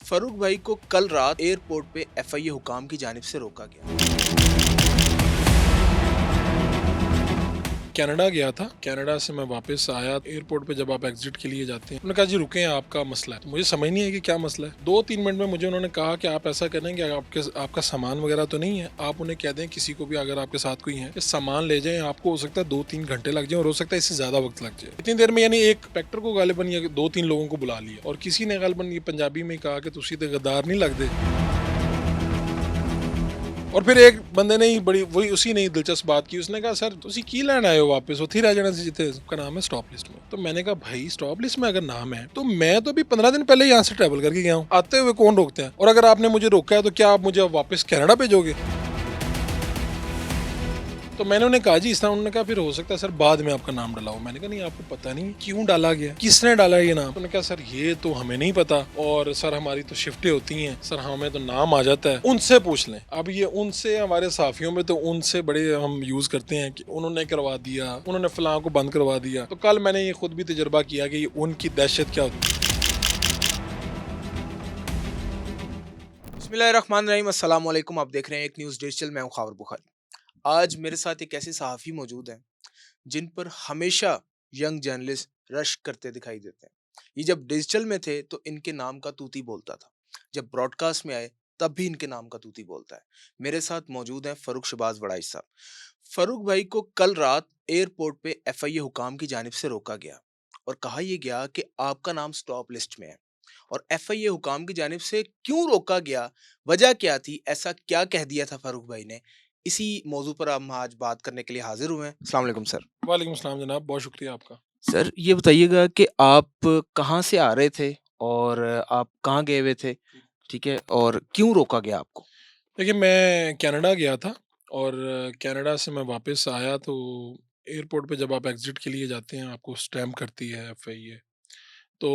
फरूक भाई को कल रात एयरपोर्ट पे एफआईए हुकाम की जानिब से रोका गया। कनाडा गया था। कनाडा से मैं वापस आया। एयरपोर्ट पे जब आप एग्जिट के लिए जाते हैं, उन्होंने कहा जी रुकें, आपका मसला है। तो मुझे समझ नहीं है कि क्या मसला है। 2-3 मिनट में मुझे उन्होंने कहा कि आप ऐसा करें कि आपका सामान वगैरह तो नहीं है, आप उन्हें कह दें किसी को भी अगर आपके साथ कोई है कि सामान ले जाएं। आपको हो सकता है 2-3 घंटे लग जाए और हो सकता है इससे ज्यादा वक्त लग जाए। इतनी देर में यानी एक इंस्पेक्टर को गालिबन या 2-3 लोगों को बुला लिया और किसी ने गालिबन ये पंजाबी में कहा कि तुसी तो गद्दार नहीं लगते। और फिर एक बंदे ने ही बड़ी वही उसी ने ही दिलचस्प बात की। उसने कहा सर तुसी की लैन आए हो वापस, उठी रह जाना जिते का नाम है स्टॉप लिस्ट में। तो मैंने कहा भाई स्टॉप लिस्ट में अगर नाम है तो मैं तो अभी 15 दिन पहले यहाँ से ट्रैवल करके गया हूँ, आते हुए कौन रोकते हैं? और अगर आपने मुझे रोका है तो क्या आप मुझे वापस कनाडा भेजोगे? तो मैंने उन्हें कहा जी इस तरह। उन्होंने कहा फिर हो सकता है सर बाद में आपका नाम डाला हो। मैंने कहा नहीं, आपको पता नहीं क्यों डाला गया, किसने डाला ये नाम? उन्होंने कहा सर ये तो हमें नहीं पता, और सर हमारी तो शिफ्टें होती हैं, सर हमें तो नाम आ जाता है, उनसे पूछ लें। अब ये उनसे हमारे साफियों में तो उनसे बड़े हम यूज करते हैं कि उन्होंने करवा दिया, उन्होंने फलां को बंद करवा दिया। तो कल मैंने ये खुद भी तजर्बा किया कि उनकी दहशत क्या होती है। बिस्मिल्लाहिर्रहमानिर्रहीम, अस्सलाम वालेकुम। आप देख रहे हैं एक न्यूज़ डिजिटल। मैं हूं खावर बुखारी। आज मेरे साथ एक ऐसे सहाफ़ी मौजूद हैं जिन पर हमेशा यंग जर्नलिस्ट रश करते दिखाई देते हैं। ये जब डिजिटल में थे तो इनके नाम का तूती बोलता था, जब ब्रॉडकास्ट में आए तब भी इनके नाम का तूती बोलता है। मेरे साथ मौजूद हैं फ़ारूक शहबाज वड़ाइच साहब। फ़ारूक भाई को कल रात एयरपोर्ट पे एफआईए हुकाम की जानिब से रोका गया और कहा यह गया कि आपका नाम स्टॉप लिस्ट में है। और एफआईए हुकाम की जानिब से क्यों रोका गया, वजह क्या थी, ऐसा क्या कह दिया था फ़ारूक भाई ने, इसी मौजू पर हम आज बात करने के लिए हाजिर हुए हैं। अस्सलाम वालेकुम सर। वालेकुम सलाम जनाब, बहुत शुक्रिया आपका। सर ये बताइएगा कि आप कहाँ से आ रहे थे और आप कहाँ गए हुए थे, ठीक है, और क्यों रोका गया आपको? देखिए मैं कनाडा गया था और कनाडा से मैं वापस आया तो एयरपोर्ट पे जब आप एग्ज़िट के लिए जाते हैं आपको स्टैम्प करती है एफआईए। तो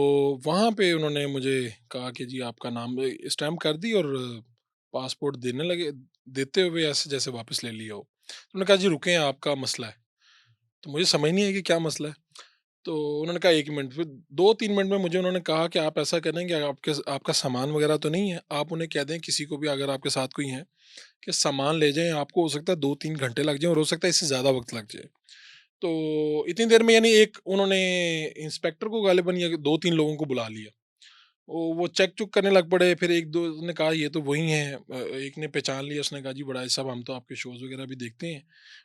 वहाँ पे उन्होंने मुझे कहा कि जी आपका नाम स्टैम्प कर दी और पासपोर्ट देने लगे, देते हुए ऐसे जैसे वापस ले लिया हो। तो उन्होंने कहा जी रुकें, आपका मसला है। तो मुझे समझ नहीं है कि क्या मसला है। तो उन्होंने कहा 1 मिनट। फिर 2-3 मिनट में मुझे उन्होंने कहा कि आप ऐसा करें कि आपका सामान वगैरह तो नहीं है, आप उन्हें कह दें किसी को भी अगर आपके साथ कोई है कि सामान ले जाएँ। आपको हो सकता है 2-3 घंटे लग जाएँ और हो सकता है इससे ज़्यादा वक़्त लग जाए। तो इतनी देर में यानी एक उन्होंने इंस्पेक्टर को गालिबन या 2-3 लोगों को बुला लिया। वो चेक-चुक करने लग पड़े। फिर 1-2 ने कहा ये तो वही हैं। एक ने पहचान लिया, उसने कहा जी बड़ा साहब हम तो आपके शोज़ वगैरह भी देखते हैं।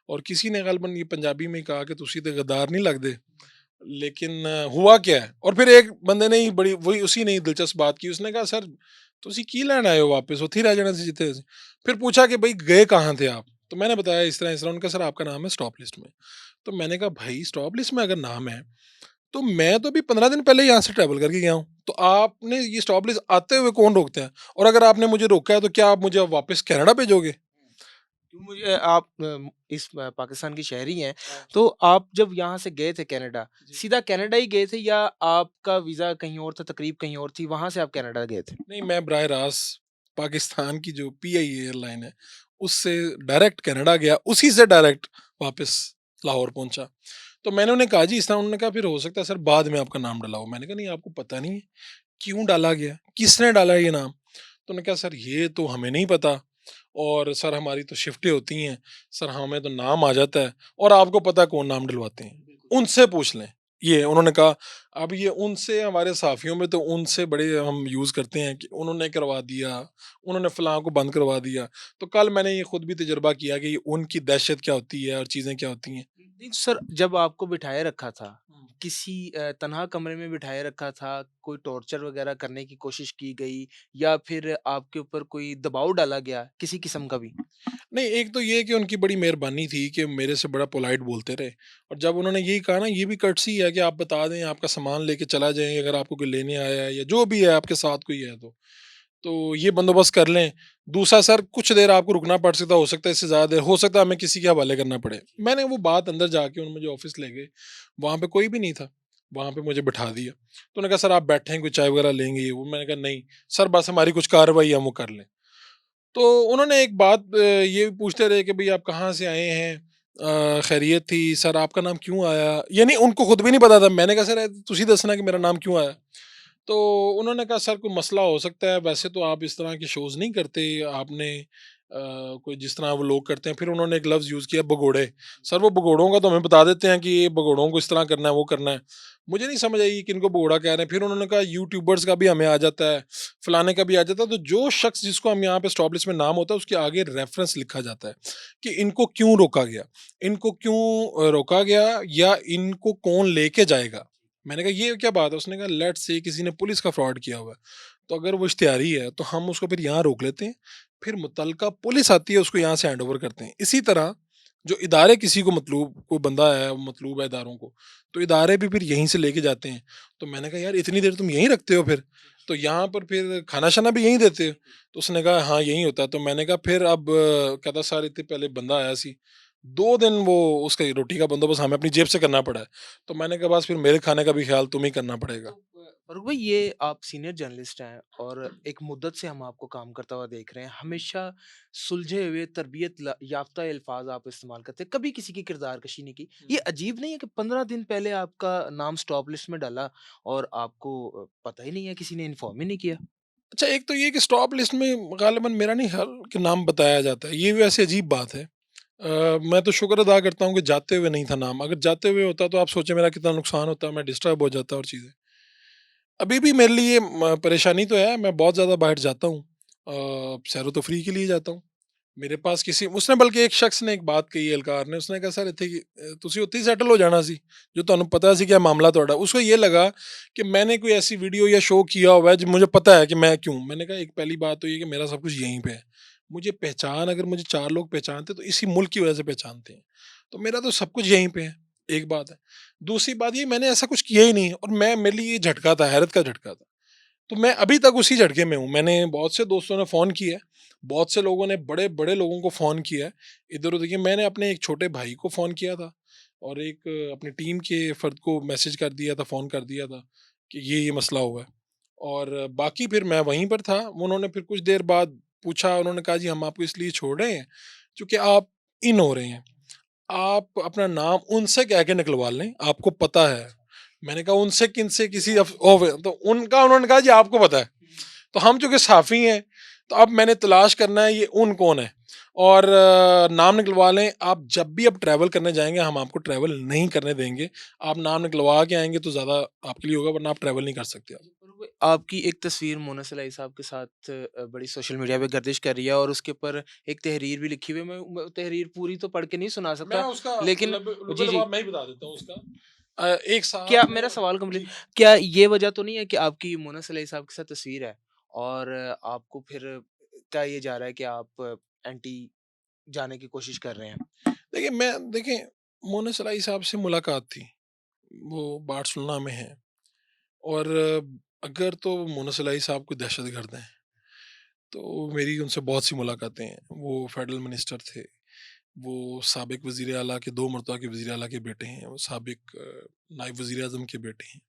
और किसी ने गालिबन ये पंजाबी में कहा कि तुसी ते गद्दार नहीं लगदे। लेकिन हुआ क्या है? और फिर एक बंदे ने ही बड़ी वही उसी ने ही दिलचस्प बात की। उसने कहा सर तुसी की लैन आए हो वापस, उत्थे ही रह जाना सी जिथे। फिर पूछा कि भई गए कहाँ थे आप? तो मैंने बताया इस तरह, इस तरह। उन्होंने कहा सर आपका नाम है स्टॉप लिस्ट में। तो मैंने कहा भाई स्टॉप लिस्ट में अगर नाम है तो मैं तो अभी 15 दिन पहले यहाँ से ट्रैवल करके गया हूँ। तो आपने ये स्टॉप लिस्ट आते हुए कौन रोकते हैं? और अगर आपने मुझे रोका है तो क्या आप मुझे वापस कनाडा भेजोगे? क्यों मुझे आप इस पाकिस्तान की शहरी हैं, तो आप जब यहाँ से गए थे कनाडा, जी। सीधा कनाडा ही गए थे या आपका वीज़ा कहीं और था, तकरीब कहीं और थी, वहाँ से आप कनाडा गए थे? नहीं, मैं बराह रास्त पाकिस्तान की जो पीआई एयरलाइन है, उससे डायरेक्ट कनाडा गया, उसी से डायरेक्ट वापस लाहौर पहुँचा। तो मैंने उन्हें कहा जी इस तरह। उन्होंने कहा फिर हो सकता है सर बाद में आपका नाम डाला हो। मैंने कहा नहीं, आपको पता नहीं है क्यों डाला गया, किसने डाला ये नाम? तो उन्होंने कहा सर ये तो हमें नहीं पता, और सर हमारी तो शिफ्टें होती हैं, सर हमें तो नाम आ जाता है, और आपको पता है कौन नाम डलवाते हैं, उनसे पूछ लें। ये उन्होंने कहा। अब ये उनसे हमारे साफियों में तो उनसे बड़े हम यूज़ करते हैं कि उन्होंने करवा दिया, उन्होंने फलां को बंद करवा दिया। तो कल मैंने ये खुद भी तजर्बा किया कि उनकी दहशत क्या होती है और चीज़ें क्या होती हैं। नहीं सर, जब आपको बिठाए रखा था, किसी तन्हा कमरे में बिठाए रखा था, कोई टॉर्चर वगैरह करने की कोशिश की गई या फिर आपके ऊपर कोई दबाव डाला गया, किसी किस्म का भी? नहीं, एक तो ये कि उनकी बड़ी मेहरबानी थी कि मेरे से बड़ा पोलाइट बोलते रहे। और जब उन्होंने यही कहा ना, ये भी कर्टसी है कि आप बता दें, आपका सामान लेके चला जाएँ अगर आपको कोई लेने आया है या जो भी है आपके साथ कोई है तो। तो ये बंदोबस्त कर लें। दूसरा सर कुछ देर आपको रुकना पड़ सकता है, हो सकता है इससे ज़्यादा देर, हो सकता है हमें किसी के हवाले करना पड़े। मैंने वो बात अंदर जाके उन्होंने मुझे ऑफ़िस ले गए, वहाँ पे कोई भी नहीं था। वहाँ पे मुझे बिठा दिया। तो उन्होंने कहा सर आप बैठें, कोई चाय वगैरह लेंगे ये वो? मैंने कहा नहीं, सर बस हमारी कुछ कार्रवाई है हम वो कर लें। तो उन्होंने एक बात ये भी पूछते रहे कि भई आप कहाँ से आए हैं? खैरियत थी? सर आपका नाम क्यों आया? यानी उनको खुद भी नहीं पता था। मैंने कहा सर तुसी दसना कि मेरा नाम क्यों आया? तो उन्होंने कहा सर कोई मसला हो सकता है, वैसे तो आप इस तरह के शोज़ नहीं करते, आपने कोई जिस तरह वो लोग करते हैं। फिर उन्होंने एक लफ्ज़ यूज़ किया भगोड़े। सर वो भगोड़ों का तो हमें बता देते हैं कि ये भगोड़ों को इस तरह करना है, वो करना है। मुझे नहीं समझ आई कि इनको भगोड़ा कह रहे हैं। फिर उन्होंने कहा यूट्यूबर्स का भी हमें आ जाता है, फलाने का भी आ जाता है। तो जो शख्स जिसको हम यहाँ पे स्टॉप लिस्ट में नाम होता है उसके आगे रेफ़रेंस लिखा जाता है कि इनको क्यों रोका गया? इनको क्यों रोका गया या इनको कौन लेके जाएगा? मैंने कहा ये क्या बात है? उसने कहा लेट्स से किसी ने पुलिस का फ्रॉड किया हुआ है, तो अगर वो इश्तिहारी है तो हम उसको फिर यहाँ रोक लेते हैं, फिर मुतलका पुलिस आती है उसको यहाँ से हैंड ओवर करते हैं। इसी तरह जो इदारे किसी को मतलूब कोई बंदा है मतलूब है इदारों को, तो इदारे भी फिर यहीं से लेके जाते हैं। तो मैंने कहा यार इतनी देर तुम यहीं रखते हो फिर? तो यहाँ पर फिर खाना-शाना भी यहीं देते हो? तो उसने कहा हाँ, यहीं होता है। तो मैंने कहा फिर अब कहता सर इतने पहले बंदा आया सी, 2 दिन वो उसका रोटी का बंदोबस्त हमें अपनी जेब से करना पड़ा है। तो मैंने कहा बस फिर मेरे खाने का भी ख़्याल तुम्हें ही करना पड़ेगा। तो फारूक भाई, ये आप सीनियर जर्नलिस्ट हैं और एक मुद्दत से हम आपको काम करता हुआ देख रहे हैं। हमेशा सुलझे हुए याफ्ता अल्फाज आप इस्तेमाल करते हैं, कभी किसी की किरदार कशी नहीं की। ये हुँ। अजीब नहीं है कि 15 दिन पहले आपका नाम स्टॉप लिस्ट में डाला और आपको पता ही नहीं है, किसी ने इन्फॉर्म ही नहीं किया। अच्छा एक तो ये कि स्टॉप लिस्ट में ग़ालिबन मेरा नहीं ख़्याल कि नाम बताया जाता है, ये वैसे अजीब बात है। मैं तो शुक्र अदा करता हूँ कि जाते हुए नहीं था नाम, अगर जाते हुए होता तो आप सोचें मेरा कितना नुकसान होता, मैं डिस्टर्ब हो जाता और चीज़ें। अभी भी मेरे लिए परेशानी तो है, मैं बहुत ज़्यादा बाहर जाता हूँ, सैरो-तफ़रीह के लिए जाता हूँ। मेरे पास किसी उसने बल्कि एक शख्स ने एक बात कही एहलकार ने, उसने कहा सर इत्थे की तुसी उत्थे ही सेटल हो जाना सी, जो तुहानू पता सी क्या मामला तुहाडा। उसको ये लगा कि मैंने कोई ऐसी वीडियो या शो किया हुआ है जो मुझे पता है कि मैं क्यों? मैंने कहा एक पहली बात तो ये कि मेरा सब कुछ यहीं पे है। मुझे पहचान अगर मुझे 4 लोग पहचानते तो इसी मुल्क की वजह से पहचानते हैं। तो मेरा तो सब कुछ यहीं पे है, एक बात है। दूसरी बात ये मैंने ऐसा कुछ किया ही नहीं और मैं मेरे लिए ये झटका था, हैरत का झटका था। तो मैं अभी तक उसी झटके में हूँ। मैंने बहुत से दोस्तों ने फ़ोन किया है, बहुत से लोगों ने बड़े-बड़े लोगों को फ़ोन किया है। इधर-उधर के मैंने अपने एक छोटे भाई को फ़ोन किया था और एक अपनी टीम के फ़र्द को मैसेज कर दिया था, फ़ोन कर दिया था कि ये मसला हुआ है। और बाकी फिर मैं वहीं पर था। उन्होंने फिर कुछ देर बाद पूछा, उन्होंने कहा जी हम आपको इसलिए छोड़ रहे हैं, चूँकि आप इन हो रहे हैं। आप अपना नाम उनसे कह के निकलवा लें, आपको पता है। मैंने कहा उनसे किनसे किसी तो उनका उन्होंने कहा जी आपको पता है। तो हम चूँकि साफ़ी हैं, तो अब मैंने तलाश करना है ये उन कौन है और नाम निकलवा लें, आप जब भी अब ट्रैवल करने जाएँगे हम आपको ट्रैवल नहीं करने देंगे। आप नाम निकलवा के आएँगे तो ज़्यादा आपके लिए होगा वरना आप ट्रैवल नहीं कर सकते अब। आपकी एक तस्वीर मोना सलाई साहब के साथ बड़ी सोशल मीडिया पे गर्दिश कर रही है और उसके ऊपर एक तहरीर भी लिखी हुई है। मैं तहरीर पूरी तो पढ़ के नहीं सुना मैं सकता, उसका लेकिन जी, जी। लुब-ए-लुबाब मैं ही बता देता हूँ उसका। एक क्या साहब मेरा ने सवाल कंप्लीट, जी। क्या ये वजह तो नहीं है कि आपकी मोना सलाई साहब के साथ तस्वीर है और आपको फिर क्या ये जा रहा है कि आप एंटी जाने की कोशिश कर रहे हैं? देखिए मोना सलाई साहब से मुलाकात थी। वो बार्सिलोना में हैं और अगर तो मोना सलाई साहब कोई दहशतगर्द हैं, तो मेरी उनसे बहुत सी मुलाकातें हैं। वो फेडरल मिनिस्टर थे, वो साबिक वज़ीर आला के 2 मरतबा के वज़ीर आला के बेटे हैं, वो साबिक नायब वज़ीर-ए-आज़म के बेटे हैं।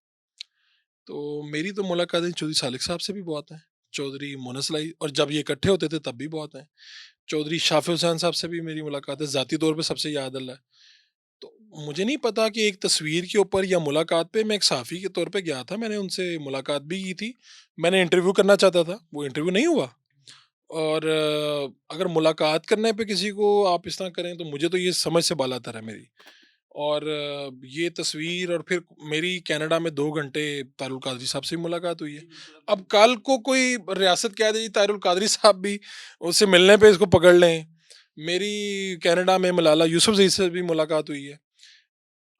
तो मेरी तो मुलाकातें चौधरी सालिक साहब से भी बहुत हैं, चौधरी मोना सलाई और जब ये इकट्ठे होते थे तब भी बहुत हैं। चौधरी शाफ़ी हुसैन साहब से भी मेरी मुलाकात है, ज़ाती तौर पे सबसे याद अल्लाह है। तो मुझे नहीं पता कि एक तस्वीर के ऊपर या मुलाकात पे मैं एक साफ़ी के तौर पे गया था, मैंने उनसे मुलाकात भी की थी। मैंने इंटरव्यू करना चाहता था, वो इंटरव्यू नहीं हुआ और अगर मुलाकात करने पे किसी को आप इस तरह करें तो मुझे तो ये समझ से बाला-तर है मेरी। और ये तस्वीर और फिर मेरी कनाडा में 2 घंटे तारुल कादरी साहब से भी मुलाकात हुई है। अब कल को कोई रियासत कह दे जी तारुल कादरी साहब भी उससे मिलने पे इसको पकड़ लें। मेरी कनाडा में मलाला यूसुफ़ज़ई से भी मुलाकात हुई है।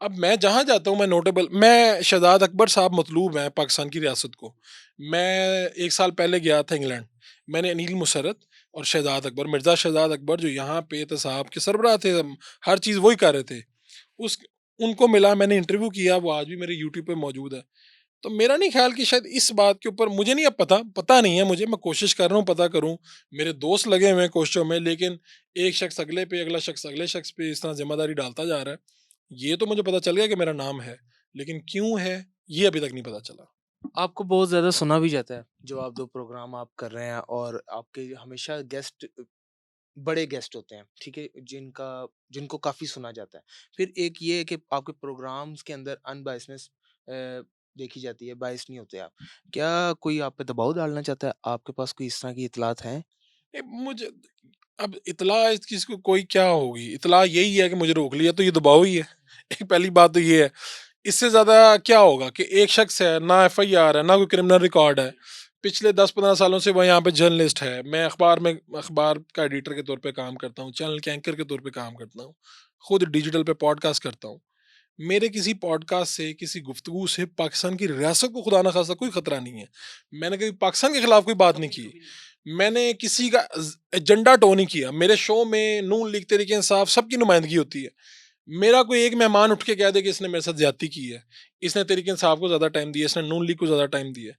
अब मैं जहाँ जाता हूँ मैं शहज़ाद अकबर साहब मतलूब हैं पाकिस्तान की रियासत को। मैं 1 साल पहले गया था इंग्लैंड। मैंने अनील मुशर्रफ और शहज़ाद अकबर, मिर्ज़ा शहज़ाद अकबर जो यहाँ पे एहतसाब के सरबराह थे, हर चीज़ वही कर रहे थे। उस उनको मिला, मैंने इंटरव्यू किया, वो आज भी मेरे यूट्यूब पे मौजूद है। तो मेरा नहीं ख़्याल कि शायद इस बात के ऊपर मुझे नहीं अब पता नहीं है मुझे, मैं कोशिश कर रहा हूँ पता करूँ। मेरे दोस्त लगे हुए हैं कोशिशों में लेकिन एक शख़्स अगले पे, अगला शख़्स अगले शख़्स पे इस तरह ज़िम्मेदारी डालता जा रहा है। ये तो मुझे पता चल गया कि मेरा नाम है, लेकिन क्यों है, ये अभी तक नहीं पता चला। आपको बहुत ज़्यादा सुना भी जाता है, जवाब दो प्रोग्राम आप कर रहे हैं और आपके हमेशा गेस्ट बड़े गेस्ट होते हैं, ठीक है? जिनको काफ़ी सुना जाता है। फिर एक ये है कि आपके प्रोग्राम्स के अंदर अनबायसनेस देखी जाती है, बायस नहीं होते आप। क्या कोई आप पे दबाव डालना चाहता है? आपके पास कोई इस तरह की इत्तलात हैं? मुझे अब इत्तला इस चीज़ को कोई क्या होगी? इत्तला यही है कि मुझे रोक लिया तो ये दबाव ही है। एक पहली बात तो ये है। इससे ज़्यादा क्या होगा कि एक शख्स है, ना एफआईआर है, ना कोई क्रिमिनल रिकॉर्ड है। पिछले 10-15 सालों से वो यहाँ पे जर्नलिस्ट है। मैं अखबार का एडिटर के तौर पे काम करता हूँ, चैनल के एंकर के तौर पे काम करता हूँ। खुद डिजिटल पे पॉडकास्ट करता हूँ। मेरे किसी पॉडकास्ट से, किसी गुफ्तगू से पाकिस्तान की रियासत को खुदा ना खास्ता कोई खतरा नहीं है। मैंने कभी पाकिस्तान के खिलाफ कोई बात नहीं कभी की। कभी नहीं। मैंने किसी का एजेंडा टो नहीं किया। मेरे शो में नून लीग, तहरीक इंसाफ सबकी नुमाइंदगी होती है। मेरा कोई एक मेहमान उठ के कह दे कि इसने मेरे साथ ज्यादती की है, इसने तहरीक इंसाफ को ज्यादा टाइम दिया, इसने नून लीग को ज्यादा टाइम दिया,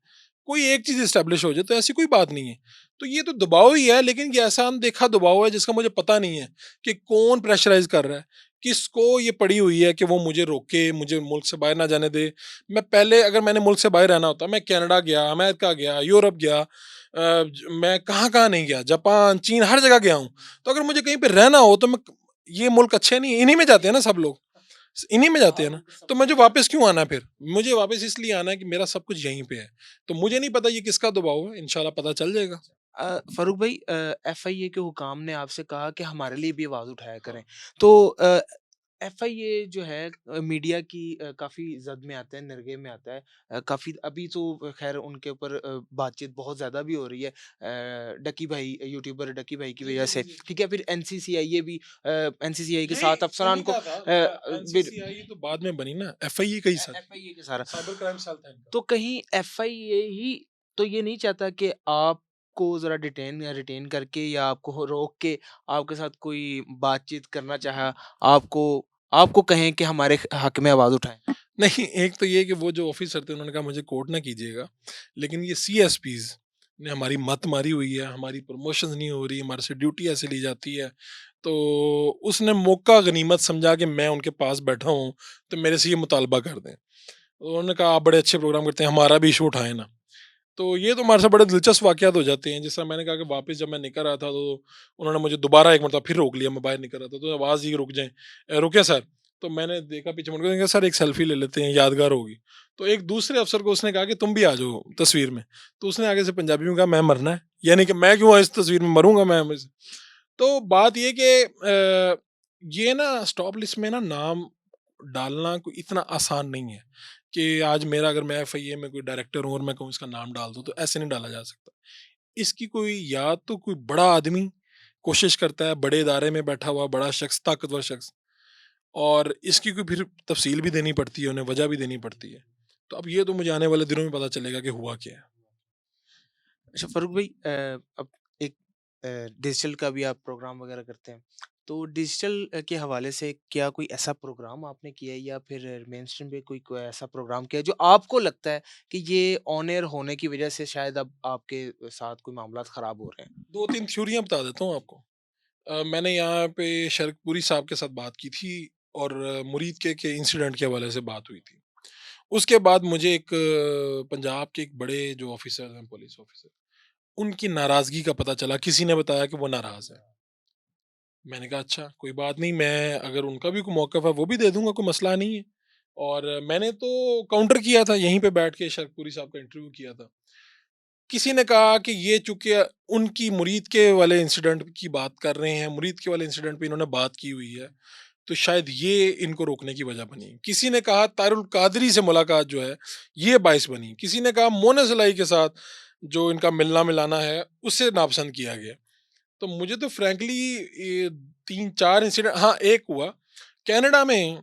कोई एक चीज इस्टेब्लिश हो जाए तो ऐसी कोई बात नहीं है। तो ये तो दबाव ही है, लेकिन ये ऐसा अनदेखा दबाव है जिसका मुझे पता नहीं है कि कौन प्रेशराइज कर रहा है, किसको ये पड़ी हुई है कि वो मुझे रोके, मुझे मुल्क से बाहर ना जाने दे। मैं पहले, अगर मैंने मुल्क से बाहर रहना होता, मैं कनाडा गया, अमेरिका गया, यूरोप गया, मैं कहाँ कहाँ नहीं गया, जापान, चीन, हर जगह गया हूँ। तो अगर मुझे कहीं पे रहना हो तो मैं, ये मुल्क अच्छे नहीं, इन्हीं में जाते हैं ना सब लोग, इन्हीं में जाते हैं ना। तो मुझे वापस क्यों आना है फिर? मुझे वापस इसलिए आना है कि मेरा सब कुछ यहीं पे है। तो मुझे नहीं पता ये किसका दबाव है, इंशाल्लाह पता चल जाएगा। फ़ारूक भाई, एफआईए के हुकाम ने आपसे कहा कि हमारे लिए भी आवाज़ उठाया करें। तो एफआईए जो है मीडिया की काफ़ी ज़द में आता है, निरगे में आता है। काफ़ी अभी तो ख़ैर उनके ऊपर बातचीत बहुत ज़्यादा भी हो रही है। डकी भाई, यूट्यूबर डकी भाई की जी, वज़ह जी, से, जी, जी। ठीक है? फिर एनसीसीआई भी एनसीसीआई के नहीं, साथ अफ़सरान उन्हीं को का था। बिर एनसीसीआई तो बाद में बनी ना, एफआईए का ही सर। एफआईए के सारा। साइबर क्राइम सेल था इनका। तो कहीं एफआईए ही तो ये नहीं चाहता कि आपको ज़रा डिटेन या रिटेन करके या आपको रोक के आपके साथ कोई बातचीत करना चाहा, आपको आपको कहें कि हमारे हक में आवाज़ उठाएँ? नहीं, एक तो ये कि वो जो ऑफिसर थे उन्होंने कहा मुझे कोर्ट ना कीजिएगा, लेकिन ये सीएसपीज़ ने हमारी मत मारी हुई है, हमारी प्रमोशंस नहीं हो रही, हमारे से ड्यूटी ऐसे ली जाती है। तो उसने मौका गनीमत समझा कि मैं उनके पास बैठा हूँ, तो मेरे से ये मुतालबा कर दें। उन्होंने कहा आप बड़े अच्छे प्रोग्राम करते हैं, हमारा भी इशू उठाएँ ना। तो ये तो हमारे साथ बड़े दिलचस्प वाक़यात हो जाते हैं। जैसा मैंने कहा कि वापस जब मैं निकल रहा था तो उन्होंने मुझे दोबारा एक मरतबा फिर रोक लिया, मैं बाहर निकल रहा था, तो आवाज़ दी कि रुक जाएँ। रुके सर? तो मैंने देखा पीछे मुड़ के, कहा सर एक सेल्फी ले लेते हैं, यादगार होगी। तो एक दूसरे अफ़सर को उसने कहा कि तुम भी आ जाओ तस्वीर में। तो उसने आगे से पंजाबी में कहा मैं मरना है? यानी कि मैं क्यों इस तस्वीर में मरूँगा मैं हमेशा। तो बात ये कि ये ना स्टॉप लिस्ट में ना नाम डालना कोई इतना आसान नहीं है कि आज मेरा, अगर मैं एफआईए में कोई डायरेक्टर हूँ और मैं कहूँ इसका नाम डाल दूँ, तो ऐसे नहीं डाला जा सकता। इसकी कोई, या तो कोई बड़ा आदमी कोशिश करता है, बड़े इदारे में बैठा हुआ बड़ा शख्स, ताकतवर शख्स, और इसकी कोई फिर तफसील भी देनी पड़ती है, उन्हें वजह भी देनी पड़ती है। तो अब ये तो मुझे आने वाले दिनों में पता चलेगा कि हुआ क्या है। अच्छा फ़ारूक भाई, अब एक डिजिटल का भी आप प्रोग्राम वगैरह करते हैं। तो डिजिटल के हवाले से क्या कोई ऐसा प्रोग्राम आपने किया है या फिर मेन स्ट्रीम पे कोई कोई ऐसा प्रोग्राम किया है जो आपको लगता है कि ये ऑन एयर होने की वज़ह से शायद अब आपके साथ कोई मामलात ख़राब हो रहे हैं? 2-3 थ्योरियाँ बता देता हूँ आपको। मैंने यहाँ पे शरकपुरी साहब के साथ बात की थी, और मुरीद के इंसिडेंट के हवाले से बात हुई थी। उसके बाद मुझे एक पंजाब के एक बड़े जो ऑफिसर हैं, पुलिस ऑफिसर, उनकी नाराज़गी का पता चला, किसी ने बताया कि वो नाराज़ हैं। मैंने कहा अच्छा कोई बात नहीं, मैं अगर उनका भी कोई मौक़िफ़ है वो भी दे दूँगा, कोई मसला नहीं है। और मैंने तो काउंटर किया था, यहीं पे बैठ के शरकपुरी साहब का इंटरव्यू किया था। किसी ने कहा कि ये चूँकि उनकी मुरीद के वाले इंसिडेंट की बात कर रहे हैं, मुरीद के वाले इंसिडेंट पे इन्होंने बात की हुई है, तो शायद ये इनको रोकने की वजह बनी। किसी ने कहा तारुल कादरी से मुलाकात जो है, ये बाइस बनी। किसी ने कहा मोना ज़लाई के साथ जो इनका मिलना-मिलाना है, उससे नापसंद किया गया। तो मुझे तो फ्रैंकली ये 3-4 इंसिडेंट, हाँ, एक हुआ, कनाडा में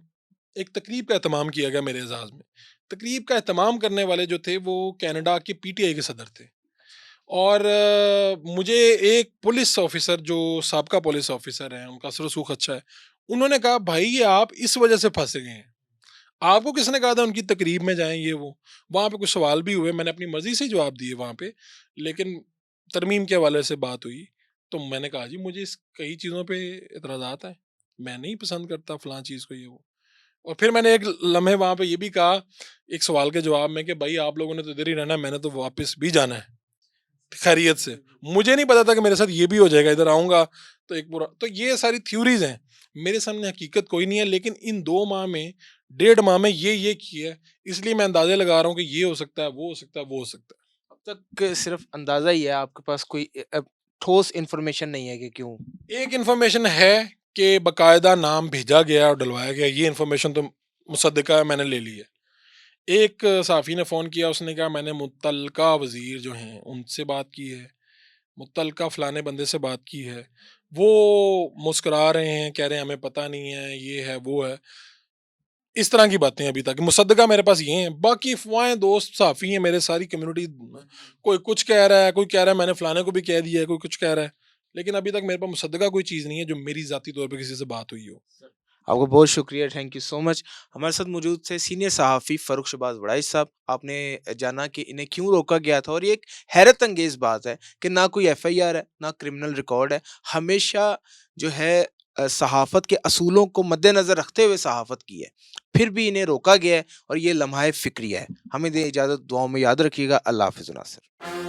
एक तकरीब का एहतमाम किया गया मेरे एजाज़ में। तकरीब का एहतमाम करने वाले जो थे, वो कनाडा के पीटीआई के सदर थे। और मुझे एक पुलिस ऑफिसर, जो साबका पुलिस ऑफिसर हैं, उनका असर रसूख अच्छा है, उन्होंने कहा भाई ये आप इस वजह से फंसे गए हैं, आपको किसने कहा था उनकी तकरीब में जाएं, ये वो। वहाँ पे कुछ सवाल भी हुए, मैंने अपनी मर्जी से ही जवाब दिए वहाँ पे, लेकिन तरमीम के हवाले से बात हुई, तो मैंने कहा जी मुझे इस कई चीज़ों पे इतराज़ात हैं, मैं नहीं पसंद करता फलां चीज़ को, ये वो। और फिर मैंने एक लम्हे वहाँ पे ये भी कहा, एक सवाल के जवाब में, कि भाई आप लोगों ने तो इधर ही रहना है, मैंने तो वापस भी जाना है खैरियत से। मुझे नहीं पता था कि मेरे साथ ये भी हो जाएगा, इधर आऊँगा तो एक पूरा, तो ये सारी थ्योरीज़ हैं। मेरे सामने हकीकत कोई नहीं है, लेकिन इन 2 माह में डेढ़ माह में ये किया है, इसलिए मैं अंदाज़े लगा रहा हूँ कि ये हो सकता है, वो हो सकता है, वो हो सकता है। अब तक सिर्फ़ अंदाज़ा ही है, आपके पास कोई ठोस इन्फॉर्मेशन नहीं है कि क्यों? एक इन्फॉर्मेशन है कि बाकायदा नाम भेजा गया और डलवाया गया, ये इन्फॉर्मेशन तो मुसद्दिक़ा है, मैंने ले ली है। एक सहाफ़ी ने फ़ोन किया, उसने कहा मैंने मुत्तलका वज़ीर जो हैं, उनसे बात की है, मुत्तलका फ़लाने बंदे से बात की है। वो मुस्कुरा रहे हैं, कह रहे हैं हमें पता नहीं है, ये है, वो है। इस तरह की बातें अभी तक, मुसद्दक़ा मेरे पास ये हैं, बाकी अफ़वाहें दोस्त सहाफ़ी हैं मेरे, सारी कम्युनिटी कोई कुछ कह रहा है, कोई कह रहा है मैंने फ़लाने को भी कह दिया है, कोई कुछ कह रहा है। लेकिन अभी तक मेरे पास मुसद्दक़ा कोई चीज़ नहीं है जो मेरी ज़ाती तौर पे किसी से बात हुई हो। आपका बहुत शुक्रिया, थैंक यू सो मच। हमारे साथ मौजूद थे सीनियर सहाफ़ी फ़ारूक शहबाज़ वड़ाइच साहब। आपने जाना कि इन्हें क्यों रोका गया था और ये एक हैरत अंगेज़ बात है कि ना कोई एफ़आईआर है, ना क्रिमिनल रिकॉर्ड है। हमेशा जो है सहाफ़त के असूलों को मद्देनज़र रखते हुए सहाफ़त की है। फिर भी इन्हें रोका गया है और ये लम्हा-ए फ़िक्रिया है। हमें दें इजाज़त, दुआओं में याद रखिएगा। अल्लाह हाफ़िज़ नासिर।